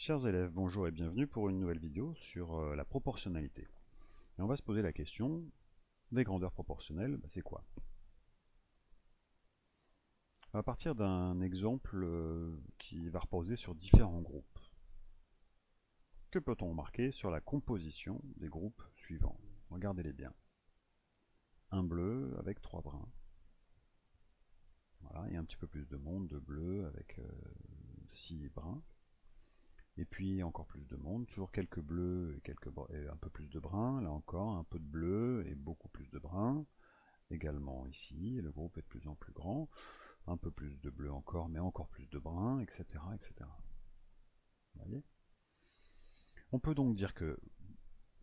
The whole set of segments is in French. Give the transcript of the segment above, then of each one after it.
Chers élèves, bonjour et bienvenue pour une nouvelle vidéo sur la proportionnalité. Et on va se poser la question, des grandeurs proportionnelles, c'est quoi? On va partir d'un exemple qui va reposer sur différents groupes. Que peut-on remarquer sur la composition des groupes suivants? Regardez-les bien. Un bleu avec 3 bruns. Voilà, et un petit peu plus de monde, de bleu avec 6 bruns. Et puis encore plus de monde, toujours quelques bleus et un peu plus de bruns, là encore un peu de bleu et beaucoup plus de bruns. Également ici, le groupe est de plus en plus grand, un peu plus de bleu encore, mais encore plus de bruns, etc. etc. Vous voyez? On peut donc dire que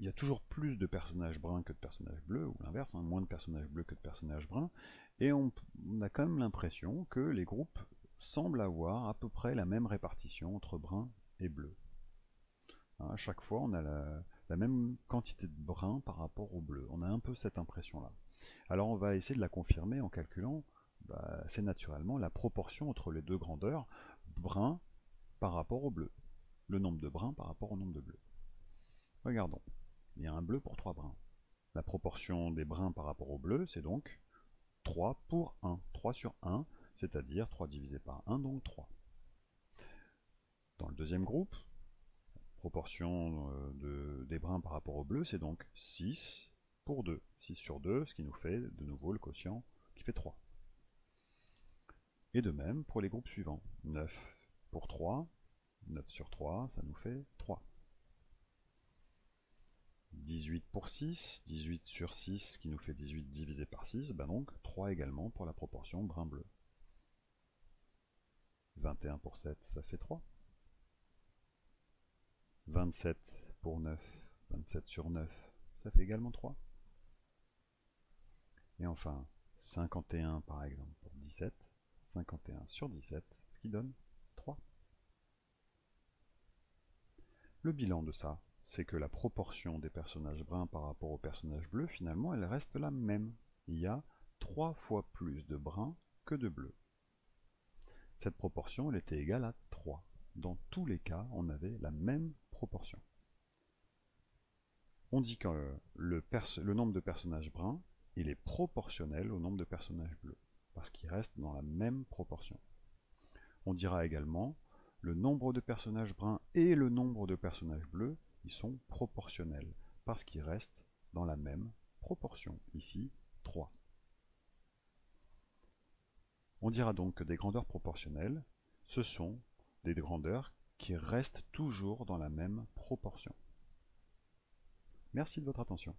il y a toujours plus de personnages bruns que de personnages bleus, ou l'inverse, moins de personnages bleus que de personnages bruns, et on a quand même l'impression que les groupes semblent avoir à peu près la même répartition entre brun et bleu. À chaque fois, on a la même quantité de brun par rapport au bleu. On a un peu cette impression-là. Alors on va essayer de la confirmer en calculant assez naturellement la proportion entre les deux grandeurs, brun par rapport au bleu. Le nombre de bruns par rapport au nombre de bleus. Regardons. Il y a un bleu pour 3 bruns. La proportion des bruns par rapport au bleu, c'est donc 3 pour 1. 3 sur 1, c'est-à-dire 3 divisé par 1, donc 3. Dans le deuxième groupe, proportion des bruns par rapport au bleu, c'est donc 6 pour 2. 6 sur 2, ce qui nous fait de nouveau le quotient qui fait 3. Et de même pour les groupes suivants. 9 pour 3, 9 sur 3, ça nous fait 3. 18 pour 6, 18 sur 6, qui nous fait 18 divisé par 6, donc 3 également pour la proportion brun-bleu. 21 pour 7, ça fait 3. 27 pour 9, 27 sur 9, ça fait également 3. Et enfin, 51 par exemple pour 17, 51 sur 17, ce qui donne 3. Le bilan de ça, c'est que la proportion des personnages bruns par rapport aux personnages bleus, finalement, elle reste la même. Il y a 3 fois plus de bruns que de bleus. Cette proportion, elle était égale à 3. Dans tous les cas, on avait la même proportion. On dit que le nombre de personnages bruns, il est proportionnel au nombre de personnages bleus, parce qu'ils restent dans la même proportion. On dira également le nombre de personnages bruns et le nombre de personnages bleus, ils sont proportionnels, parce qu'ils restent dans la même proportion, ici 3. On dira donc que des grandeurs proportionnelles, ce sont des grandeurs qui restent toujours dans la même proportion. Merci de votre attention.